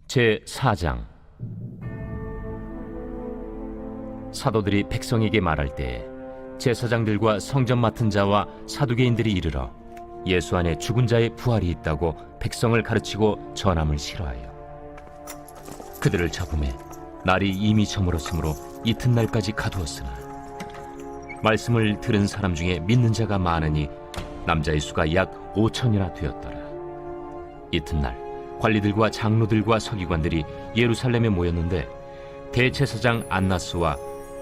제4장. 사도들이 백성에게 말할 때 제사장들과 성전 맡은 자와 사두개인들이 이르러 예수 안에 죽은 자의 부활이 있다고 백성을 가르치고 전함을 싫어하여 그들을 잡음에 날이 이미 저물었으므로 이튿날까지 가두었으나 말씀을 들은 사람 중에 믿는 자가 많으니 남자의 수가 약 5천이나 되었더라. 이튿날 관리들과 장로들과 서기관들이 예루살렘에 모였는데 대제사장 안나스와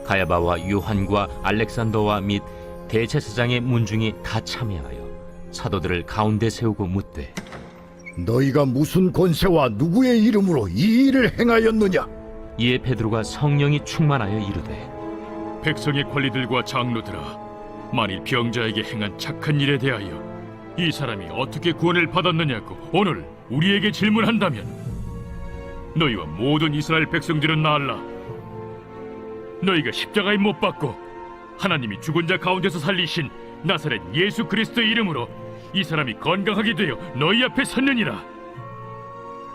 가야바와 요한과 알렉산더와 및 대제사장의 문중이 다 참여하여 사도들을 가운데 세우고 묻되, 너희가 무슨 권세와 누구의 이름으로 이 일을 행하였느냐? 이에 베드로가 성령이 충만하여 이르되, 백성의 관리들과 장로들아, 만일 병자에게 행한 착한 일에 대하여 이 사람이 어떻게 구원을 받았느냐고 오늘 우리에게 질문한다면 너희와 모든 이스라엘 백성들은 알라. 너희가 십자가에 못 박고 하나님이 죽은 자 가운데서 살리신 나사렛 예수 그리스도의 이름으로 이 사람이 건강하게 되어 너희 앞에 섰느니라.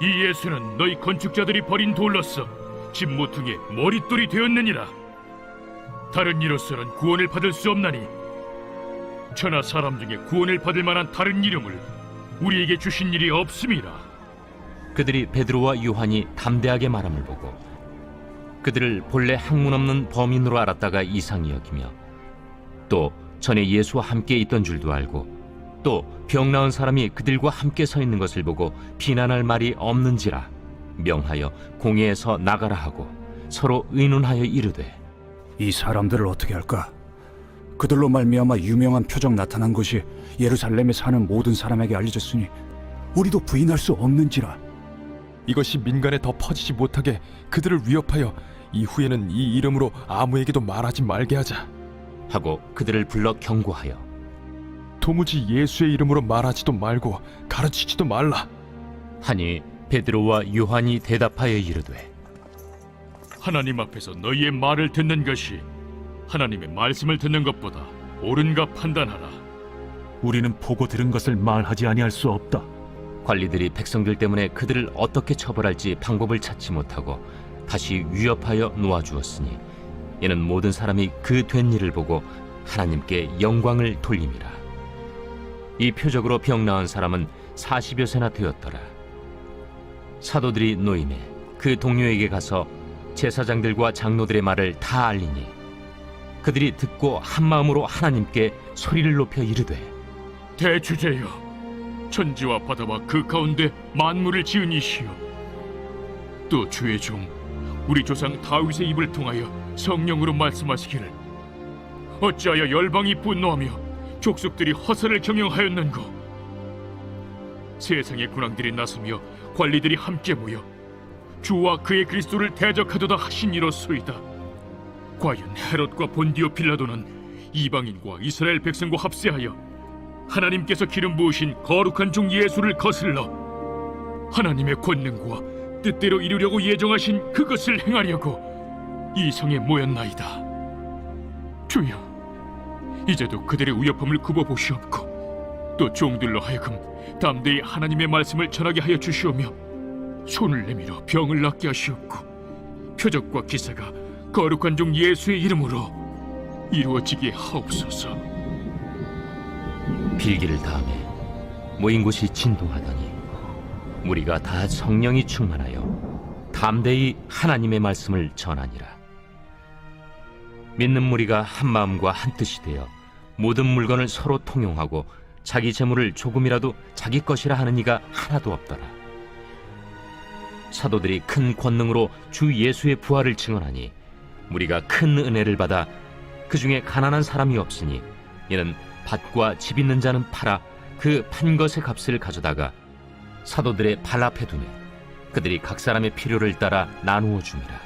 이 예수는 너희 건축자들이 버린 돌로서 집 모퉁이의 머릿돌이 되었느니라. 다른 이로서는 구원을 받을 수 없나니 천하 사람 중에 구원을 받을 만한 다른 이름을 우리에게 주신 일이 없음이라. 그들이 베드로와 요한이 담대하게 말함을 보고 그들을 본래 학문 없는 범인으로 알았다가 이상히 여기며 또 전에 예수와 함께 있던 줄도 알고 또 병 나은 사람이 그들과 함께 서 있는 것을 보고 비난할 말이 없는지라 명하여 공회에서 나가라 하고 서로 의논하여 이르되, 이 사람들을 어떻게 할까? 그들로 말미암아 유명한 표적 나타난 것이 예루살렘에 사는 모든 사람에게 알려졌으니 우리도 부인할 수 없는지라. 이것이 민간에 더 퍼지지 못하게 그들을 위협하여 이후에는 이 이름으로 아무에게도 말하지 말게 하자 하고 그들을 불러 경고하여 도무지 예수의 이름으로 말하지도 말고 가르치지도 말라. 하니 베드로와 요한이 대답하여 이르되, 하나님 앞에서 너희의 말을 듣는 것이 하나님의 말씀을 듣는 것보다 옳은가 판단하라. 우리는 보고 들은 것을 말하지 아니할 수 없다. 관리들이 백성들 때문에 그들을 어떻게 처벌할지 방법을 찾지 못하고 다시 위협하여 놓아주었으니 이는 모든 사람이 그 된 일을 보고 하나님께 영광을 돌림이라. 이 표적으로 병 나은 사람은 40여 세나 되었더라. 사도들이 노임에 그 동료에게 가서 제사장들과 장로들의 말을 다 알리니 그들이 듣고 한마음으로 하나님께 소리를 높여 이르되, 대주제여, 천지와 바다와 그 가운데 만물을 지은 이시여, 또 주의 종 우리 조상 다윗의 입을 통하여 성령으로 말씀하시기를 어찌하여 열방이 분노하며 족속들이 허사를 경영하였는고. 세상의 군왕들이 나서며 관리들이 함께 모여 주와 그의 그리스도를 대적하도다 하신 이로소이다. 과연 헤롯과 본디오 빌라도는 이방인과 이스라엘 백성과 합세하여 하나님께서 기름 부으신 거룩한 종 예수를 거슬러 하나님의 권능과 뜻대로 이루려고 예정하신 그것을 행하려고 이 성에 모였나이다. 주여, 이제도 그들의 위협함을 굽어보시옵고 또 종들로 하여금 담대히 하나님의 말씀을 전하게 하여 주시오며 손을 내밀어 병을 낫게 하시옵고 표적과 기사가 거룩한 종 예수의 이름으로 이루어지게 하옵소서. 빌기를 다음에 모인 곳이 진동하더니 무리가 다 성령이 충만하여 담대히 하나님의 말씀을 전하니라. 믿는 무리가 한 마음과 한 뜻이 되어 모든 물건을 서로 통용하고 자기 재물을 조금이라도 자기 것이라 하는 이가 하나도 없더라. 사도들이 큰 권능으로 주 예수의 부활을 증언하니 무리가 큰 은혜를 받아 그 중에 가난한 사람이 없으니 이는 밭과 집 있는 자는 팔아 그 판 것의 값을 가져다가 사도들의 발 앞에 두매 그들이 각 사람의 필요를 따라 나누어 줍니다.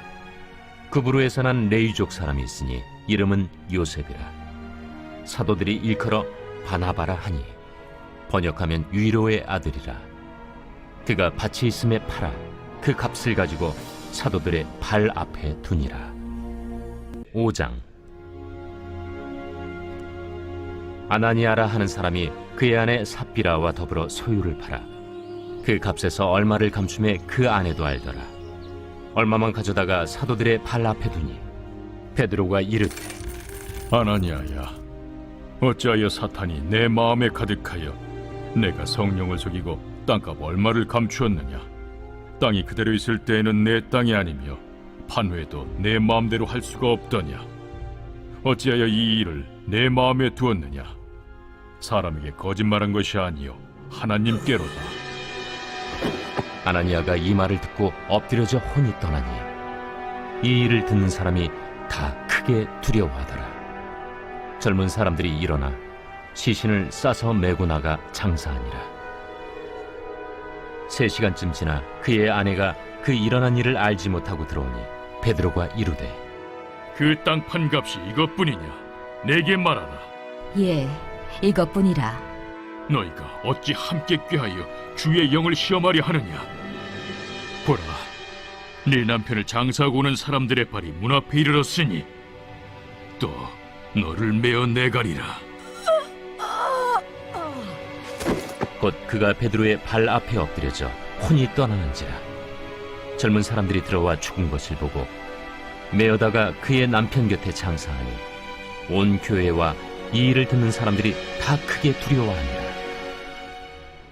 그부르에서 난 레위족 사람이 있으니 이름은 요셉이라. 사도들이 일컬어 바나바라 하니 번역하면 위로의 아들이라. 그가 밭이 있음에 팔아 그 값을 가지고 사도들의 발 앞에 두니라. 5장. 아나니아라 하는 사람이 그의 아내 삽비라와 더불어 소유를 팔아 그 값에서 얼마를 감춤해 그 아내도 알더라. 얼마만 가져다가 사도들의 발 앞에 두니 베드로가 이르되 아나니아야, 어찌하여 사탄이 내 마음에 가득하여 내가 성령을 속이고 땅값 얼마를 감추었느냐? 땅이 그대로 있을 때에는 내 땅이 아니며 판회도 내 마음대로 할 수가 없더냐? 어찌하여 이 일을 내 마음에 두었느냐? 사람에게 거짓말한 것이 아니요 하나님께로다. 아나니아가 이 말을 듣고 엎드려져 혼이 떠나니 이 일을 듣는 사람이 다 크게 두려워하더라. 젊은 사람들이 일어나 시신을 싸서 메고 나가 장사하니라. 3시간쯤 지나 그의 아내가 그 일어난 일을 알지 못하고 들어오니 베드로가 이르되 그 땅 판값이 이것뿐이냐? 내게 말하라. 예, 이것뿐이라. 너희가 어찌 함께 꾀하여 주의 영을 시험하려 하느냐? 보라, 네 남편을 장사하고 오는 사람들의 발이 문 앞에 이르렀으니 또 너를 메어 내가리라. 곧 그가 베드로의 발 앞에 엎드려져 혼이 떠나는지라. 젊은 사람들이 들어와 죽은 것을 보고 메어다가 그의 남편 곁에 장사하니 온 교회와 이 일을 듣는 사람들이 다 크게 두려워하니라.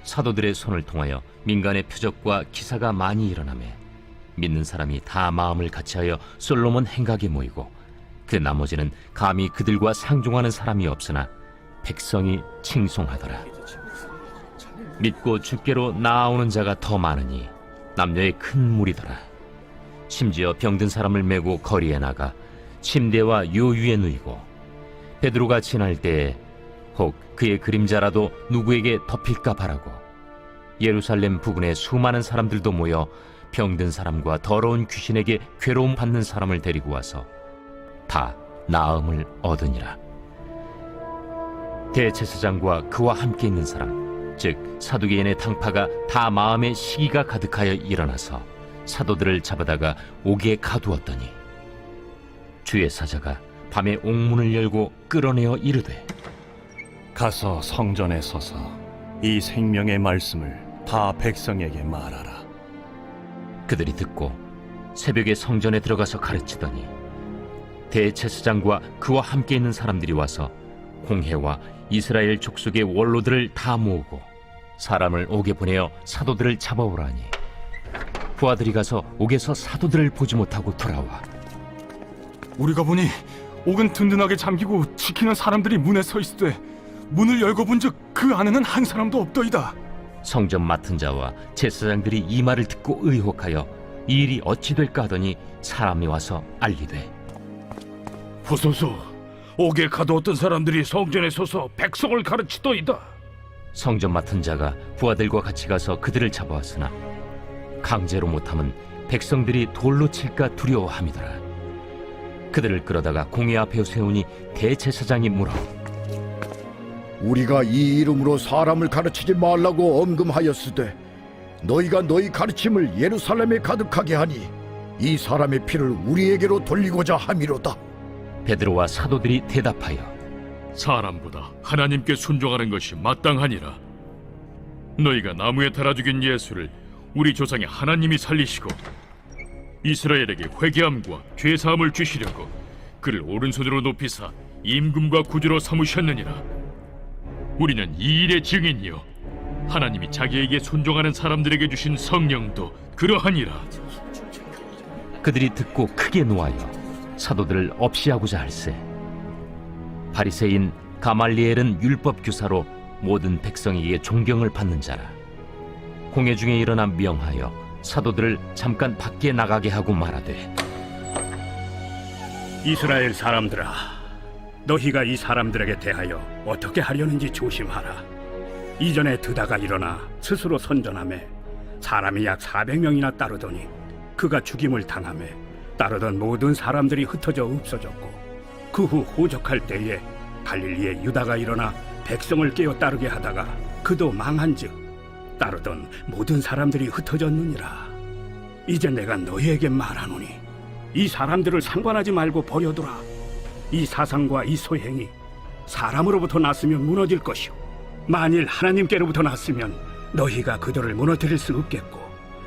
사도들의 손을 통하여 민간의 표적과 기사가 많이 일어나매 믿는 사람이 다 마음을 같이하여 솔로몬 행각에 모이고 그 나머지는 감히 그들과 상종하는 사람이 없으나 백성이 칭송하더라. 믿고 주께로 나아오는 자가 더 많으니 남녀의 큰 무리더라. 심지어 병든 사람을 메고 거리에 나가 침대와 요유에 누이고 베드로가 지날 때에 혹 그의 그림자라도 누구에게 덮일까 바라고 예루살렘 부근에 수많은 사람들도 모여 병든 사람과 더러운 귀신에게 괴로움 받는 사람을 데리고 와서 다 나음을 얻으니라. 대제사장과 그와 함께 있는 사람 즉 사두개인의 당파가 다 마음에 시기가 가득하여 일어나서 사도들을 잡아다가 옥에 가두었더니 주의 사자가 밤에 옥문을 열고 끌어내어 이르되 가서 성전에 서서 이 생명의 말씀을 다 백성에게 말하라. 그들이 듣고 새벽에 성전에 들어가서 가르치더니 대제사장과 그와 함께 있는 사람들이 와서 공회와 이스라엘 족속의 원로들을 다 모으고 사람을 옥에 보내어 사도들을 잡아오라니 부하들이 가서 옥에서 사도들을 보지 못하고 돌아와 우리가 보니 옥은 든든하게 잠기고 지키는 사람들이 문에 서 있으되 문을 열고 본즉 그 안에는 한 사람도 없더이다. 성전 맡은 자와 제사장들이 이 말을 듣고 의혹하여 이 일이 어찌 될까 하더니 사람이 와서 알리되 보소서, 옥에 가두었던 사람들이 성전에 서서 백성을 가르치더이다. 성전 맡은 자가 부하들과 같이 가서 그들을 잡아왔으나 강제로 못함은 백성들이 돌로 칠까 두려워함이더라. 그들을 끌어다가 공회 앞에 세우니 대제사장이 물어 우리가 이 이름으로 사람을 가르치지 말라고 엄금하였으되 너희가 너희 가르침을 예루살렘에 가득하게 하니 이 사람의 피를 우리에게로 돌리고자 함이로다. 베드로와 사도들이 대답하여 사람보다 하나님께 순종하는 것이 마땅하니라. 너희가 나무에 달아 죽인 예수를 우리 조상의 하나님이 살리시고 이스라엘에게 회개함과 죄사함을 주시려고 그를 오른손으로 높이사 임금과 구주로 삼으셨느니라. 우리는 이 일의 증인이요 하나님이 자기에게 순종하는 사람들에게 주신 성령도 그러하니라. 그들이 듣고 크게 노하여 사도들을 없이하고자 할세 바리새인 가말리엘은 율법 교사로 모든 백성에게 존경을 받는 자라. 공회 중에 일어나 명하여 사도들을 잠깐 밖에 나가게 하고 말하되 이스라엘 사람들아, 너희가 이 사람들에게 대하여 어떻게 하려는지 조심하라. 이전에 드다가 일어나 스스로 선전하매 사람이 약 400명이나 따르더니 그가 죽임을 당하매 따르던 모든 사람들이 흩어져 없어졌고 그 후 호적할 때에 갈릴리에 유다가 일어나 백성을 깨어 따르게 하다가 그도 망한즉 따르던 모든 사람들이 흩어졌느니라. 이제 내가 너희에게 말하노니 이 사람들을 상관하지 말고 버려두라. 이 사상과 이 소행이 사람으로부터 났으면 무너질 것이요 만일 하나님께로부터 났으면 너희가 그들을 무너뜨릴 수 없겠고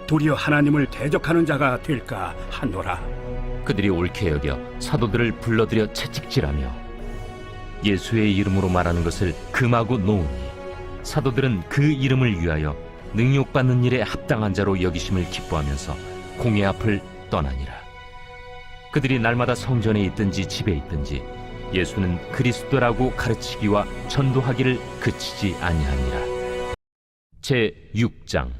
도리어 하나님을 대적하는 자가 될까 하노라. 그들이 옳게 여겨 사도들을 불러들여 채찍질하며 예수의 이름으로 말하는 것을 금하고 놓으니 사도들은 그 이름을 위하여 능욕받는 일에 합당한 자로 여기심을 기뻐하면서 공회 앞을 떠나니라. 그들이 날마다 성전에 있든지 집에 있든지 예수는 그리스도라고 가르치기와 전도하기를 그치지 아니하니라. 제 6장.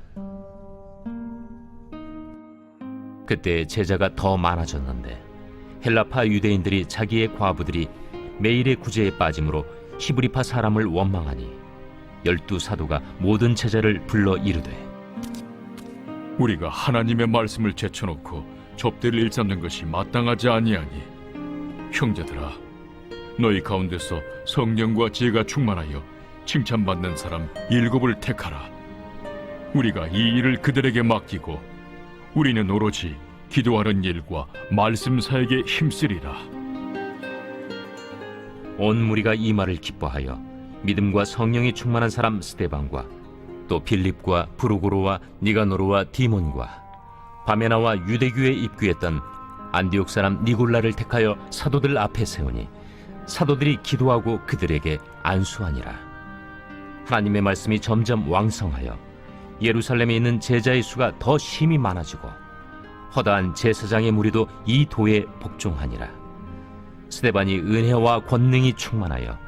그때 제자가 더 많아졌는데 헬라파 유대인들이 자기의 과부들이 매일의 구제에 빠짐으로 히브리파 사람을 원망하니 12사도가 모든 제자를 불러 이르되 우리가 하나님의 말씀을 제쳐놓고 접대를 일삼는 것이 마땅하지 아니하니 형제들아, 너희 가운데서 성령과 지혜가 충만하여 칭찬받는 사람 7을 택하라. 우리가 이 일을 그들에게 맡기고 우리는 오로지 기도하는 일과 말씀 사역에 힘쓰리라. 온 무리가 이 말을 기뻐하여 믿음과 성령이 충만한 사람 스데반과 또 빌립과 브루고로와 니가노르와 디몬과 바메나와 유대교에 입교했던 안디옥 사람 니골라를 택하여 사도들 앞에 세우니 사도들이 기도하고 그들에게 안수하니라. 하나님의 말씀이 점점 왕성하여 예루살렘에 있는 제자의 수가 더 심히 많아지고 허다한 제사장의 무리도 이 도에 복종하니라. 스데반이 은혜와 권능이 충만하여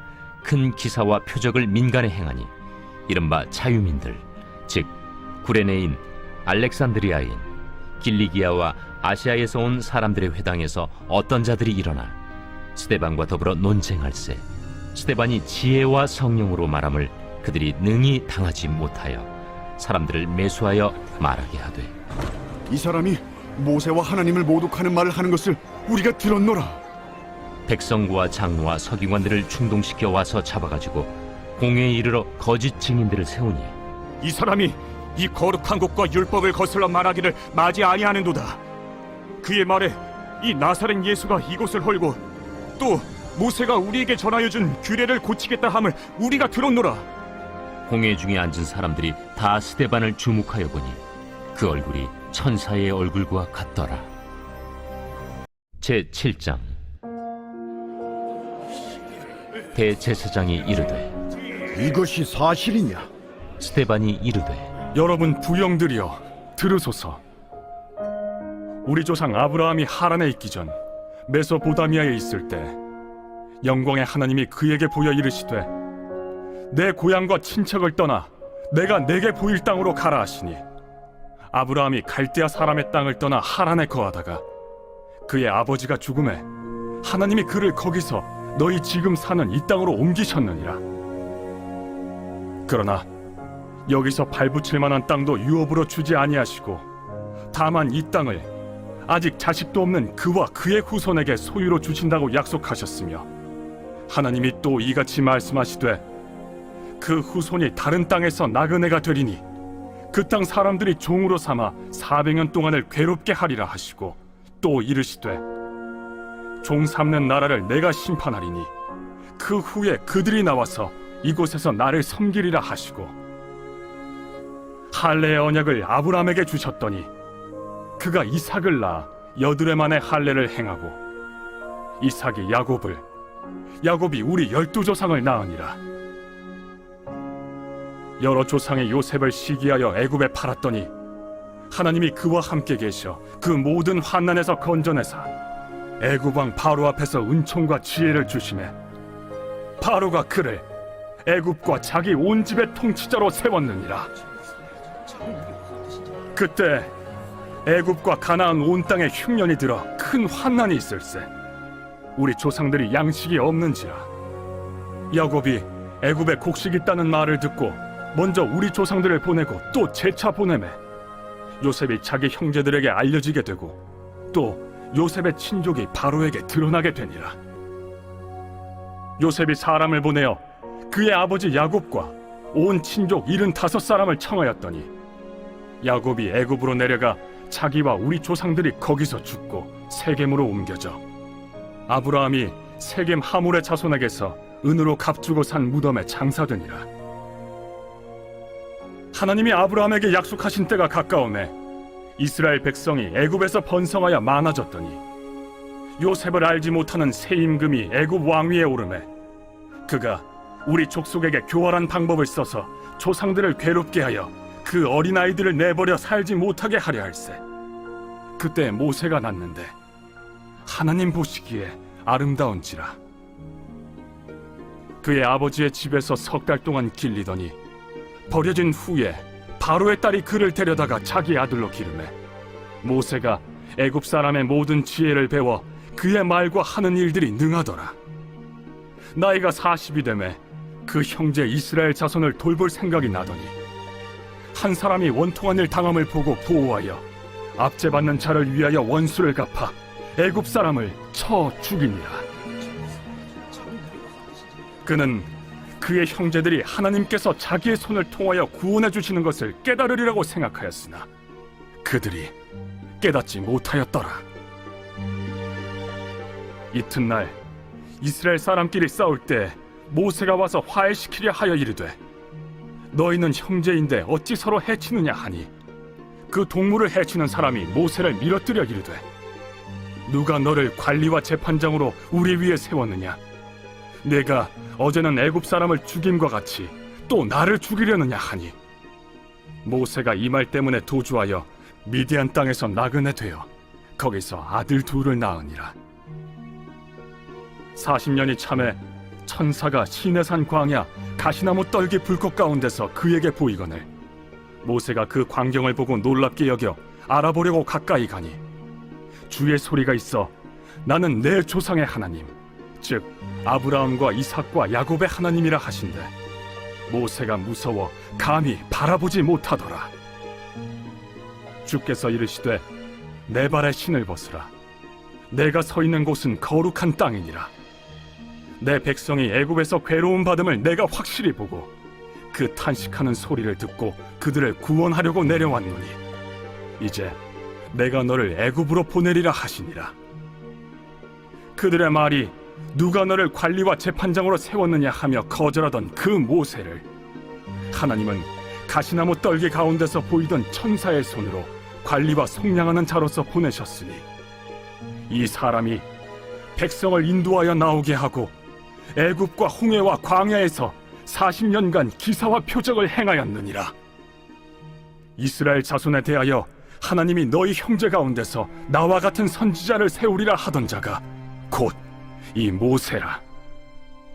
큰 기사와 표적을 민간에 행하니 이른바 자유민들 즉 구레네인, 알렉산드리아인, 길리기아와 아시아에서 온 사람들의 회당에서 어떤 자들이 일어나 스데반과 더불어 논쟁할세 스데반이 지혜와 성령으로 말함을 그들이 능히 당하지 못하여 사람들을 매수하여 말하게 하되 이 사람이 모세와 하나님을 모독하는 말을 하는 것을 우리가 들었노라. 백성과 장로와 서기관들을 충동시켜 와서 잡아가지고 공회에 이르러 거짓 증인들을 세우니 이 사람이 이 거룩한 곳과 율법을 거슬러 말하기를 마지 아니하는도다. 그의 말에 이 나사렛 예수가 이곳을 헐고 또 모세가 우리에게 전하여 준 규례를 고치겠다 함을 우리가 들었노라. 공회 중에 앉은 사람들이 다 스데반을 주목하여 보니 그 얼굴이 천사의 얼굴과 같더라. 제 7장. 대제사장이 이르되 이것이 사실이냐? 스데반이 이르되 여러분 부영들이여 들으소서. 우리 조상 아브라함이 하란에 있기 전 메소포다미아에 있을 때 영광의 하나님이 그에게 보여 이르시되 내 고향과 친척을 떠나 내가 내게 보일 땅으로 가라 하시니 아브라함이 갈대아 사람의 땅을 떠나 하란에 거하다가 그의 아버지가 죽음에 하나님이 그를 거기서 너희 지금 사는 이 땅으로 옮기셨느니라. 그러나 여기서 발붙일 만한 땅도 유업으로 주지 아니하시고 다만 이 땅을 아직 자식도 없는 그와 그의 후손에게 소유로 주신다고 약속하셨으며 하나님이 또 이같이 말씀하시되 그 후손이 다른 땅에서 나그네가 되리니 그 땅 사람들이 종으로 삼아 400년 동안을 괴롭게 하리라 하시고 또 이르시되 종 삼는 나라를 내가 심판하리니 그 후에 그들이 나와서 이곳에서 나를 섬기리라 하시고 할례의 언약을 아브라함에게 주셨더니 그가 이삭을 낳아 8해 만에 할례를 행하고 이삭이 야곱을 야곱이 우리 12조상을 낳으니라. 여러 조상의 요셉을 시기하여 애굽에 팔았더니 하나님이 그와 함께 계셔 그 모든 환난에서 건져내사 애굽 왕 바로 앞에서 은총과 지혜를 주시매 바로가 그를 애굽과 자기 온 집의 통치자로 세웠느니라. 그때 애굽과 가나안 온 땅에 흉년이 들어 큰 환난이 있을세 우리 조상들이 양식이 없는지라. 야곱이 애굽에 곡식 있다는 말을 듣고 먼저 우리 조상들을 보내고 또 재차 보내매 요셉이 자기 형제들에게 알려지게 되고 또 요셉의 친족이 바로에게 드러나게 되니라. 요셉이 사람을 보내어 그의 아버지 야곱과 온 친족 75사람을 청하였더니 야곱이 애굽으로 내려가 자기와 우리 조상들이 거기서 죽고 세겜으로 옮겨져 아브라함이 세겜 하몰의 자손에게서 은으로 값주고 산 무덤에 장사되니라. 하나님이 아브라함에게 약속하신 때가 가까우매 이스라엘 백성이 애굽에서 번성하여 많아졌더니 요셉을 알지 못하는 새 임금이 애굽 왕위에 오르매 그가 우리 족속에게 교활한 방법을 써서 조상들을 괴롭게 하여 그 어린아이들을 내버려 살지 못하게 하려 할세. 그때 모세가 낳는데 하나님 보시기에 아름다운지라. 그의 아버지의 집에서 석 달 동안 길리더니 버려진 후에 바로의 딸이 그를 데려다가 자기 아들로 기르매 모세가 애굽 사람의 모든 지혜를 배워 그의 말과 하는 일들이 능하더라. 나이가 40이 되매 그 형제 이스라엘 자손을 돌볼 생각이 나더니 한 사람이 원통한 일 당함을 보고 보호하여 압제받는 자를 위하여 원수를 갚아 애굽 사람을 쳐 죽이니라. 그는 그의 형제들이 하나님께서 자기의 손을 통하여 구원해 주시는 것을 깨달으리라고 생각하였으나 그들이 깨닫지 못하였더라. 이튿날 이스라엘 사람끼리 싸울 때 모세가 와서 화해시키려 하여 이르되 너희는 형제인데 어찌 서로 해치느냐 하니 그 동물을 해치는 사람이 모세를 밀어뜨려 이르되 누가 너를 관리와 재판장으로 우리 위에 세웠느냐? 내가 어제는 애굽 사람을 죽임과 같이 또 나를 죽이려느냐 하니 모세가 이 말 때문에 도주하여 미디안 땅에서 나그네 되어 거기서 아들 둘을 낳으니라. 40년이 참에 천사가 시내산 광야 가시나무 떨기 불꽃 가운데서 그에게 보이거늘 모세가 그 광경을 보고 놀랍게 여겨 알아보려고 가까이 가니 주의 소리가 있어 나는 내 조상의 하나님 즉 아브라함과 이삭과 야곱의 하나님이라 하신대 모세가 무서워 감히 바라보지 못하더라. 주께서 이르시되 내 발에 신을 벗으라. 내가 서 있는 곳은 거룩한 땅이니라. 내 백성이 애굽에서 괴로움 받음을 내가 확실히 보고 그 탄식하는 소리를 듣고 그들을 구원하려고 내려왔노니 이제 내가 너를 애굽으로 보내리라 하시니라. 그들의 말이 누가 너를 관리와 재판장으로 세웠느냐 하며 거절하던 그 모세를 하나님은 가시나무 떨기 가운데서 보이던 천사의 손으로 관리와 속량하는 자로서 보내셨으니 이 사람이 백성을 인도하여 나오게 하고 애굽과 홍해와 광야에서 40년간 기사와 표적을 행하였느니라. 이스라엘 자손에 대하여 하나님이 너희 형제 가운데서 나와 같은 선지자를 세우리라 하던 자가 곧 이 모세라.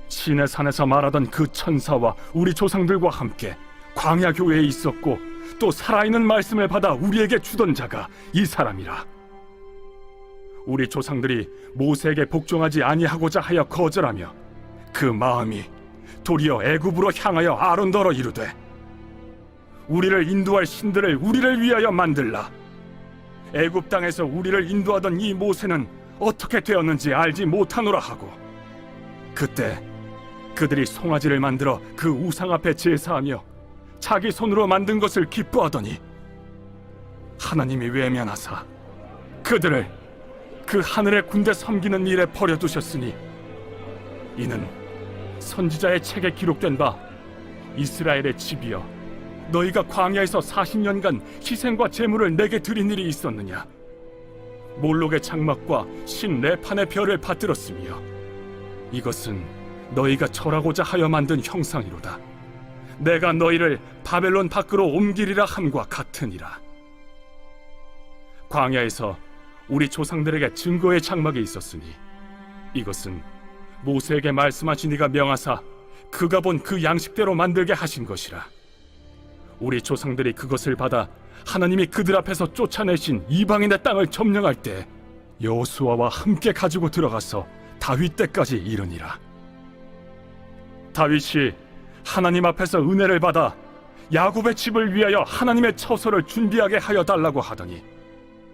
시내 산에서 말하던 그 천사와 우리 조상들과 함께 광야 교회에 있었고 또 살아있는 말씀을 받아 우리에게 주던 자가 이 사람이라. 우리 조상들이 모세에게 복종하지 아니하고자 하여 거절하며 그 마음이 도리어 애굽으로 향하여 아론더러 이르되 우리를 인도할 신들을 우리를 위하여 만들라. 애굽 땅에서 우리를 인도하던 이 모세는 어떻게 되었는지 알지 못하노라 하고 그때 그들이 송아지를 만들어 그 우상 앞에 제사하며 자기 손으로 만든 것을 기뻐하더니 하나님이 외면하사 그들을 그 하늘의 군대 섬기는 일에 버려두셨으니 이는 선지자의 책에 기록된 바 이스라엘의 집이여 너희가 광야에서 40년간 희생과 제물을 내게 드린 일이 있었느냐? 몰록의 장막과 신 레판의 별을 받들었으며 이것은 너희가 절하고자 하여 만든 형상이로다. 내가 너희를 바벨론 밖으로 옮기리라 함과 같으니라. 광야에서 우리 조상들에게 증거의 장막이 있었으니 이것은 모세에게 말씀하신 이가 명하사 그가 본 그 양식대로 만들게 하신 것이라. 우리 조상들이 그것을 받아 하나님이 그들 앞에서 쫓아내신 이방인의 땅을 점령할 때 여호수아와 함께 가지고 들어가서 다윗 때까지 이르니라. 다윗이 하나님 앞에서 은혜를 받아 야곱의 집을 위하여 하나님의 처소를 준비하게 하여 달라고 하더니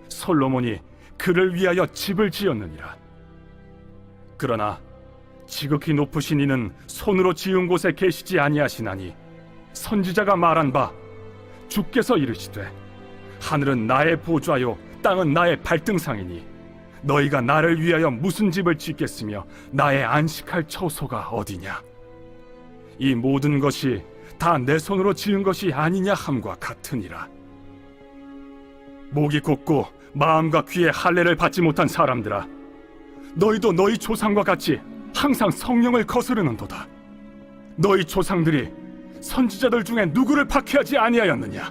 솔로몬이 그를 위하여 집을 지었느니라. 그러나 지극히 높으신 이는 손으로 지은 곳에 계시지 아니하시나니 선지자가 말한 바 주께서 이르시되 하늘은 나의 보좌요 땅은 나의 발등상이니 너희가 나를 위하여 무슨 집을 짓겠으며 나의 안식할 처소가 어디냐. 이 모든 것이 다 내 손으로 지은 것이 아니냐 함과 같으니라. 목이 곧고 마음과 귀에 할례를 받지 못한 사람들아, 너희도 너희 조상과 같이 항상 성령을 거스르는도다. 너희 조상들이 선지자들 중에 누구를 박해하지 아니하였느냐?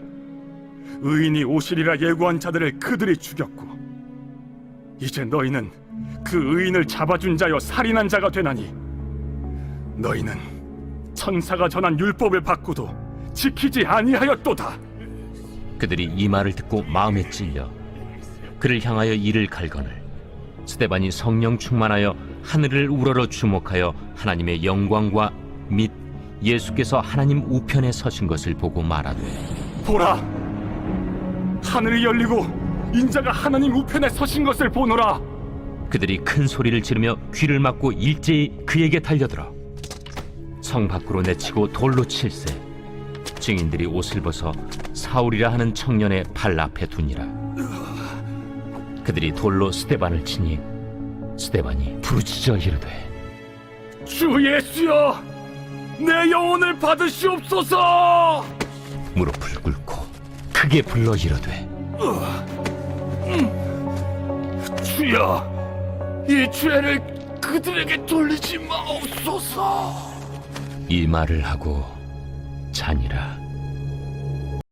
의인이 오시리라 예고한 자들을 그들이 죽였고, 이제 너희는 그 의인을 잡아준 자여 살인한 자가 되나니, 너희는 천사가 전한 율법을 받고도 지키지 아니하였도다. 그들이 이 말을 듣고 마음에 찔려 그를 향하여 이를 갈거늘 스데반이 성령 충만하여 하늘을 우러러 주목하여 하나님의 영광과 및 예수께서 하나님 우편에 서신 것을 보고 말하되, 보라, 하늘이 열리고 인자가 하나님 우편에 서신 것을 보노라. 그들이 큰 소리를 지르며 귀를 막고 일제히 그에게 달려들어 성 밖으로 내치고 돌로 칠세. 증인들이 옷을 벗어 사울이라 하는 청년의 발 앞에 두니라. 그들이 돌로 스데반을 치니 스데반이 부르짖어 이르되, 주 예수여, 내 영혼을 받으시옵소서. 무릎을 꿇고 크게 불러 이르되, 주여, 이 죄를 그들에게 돌리지 마옵소서. 이 말을 하고 자니라.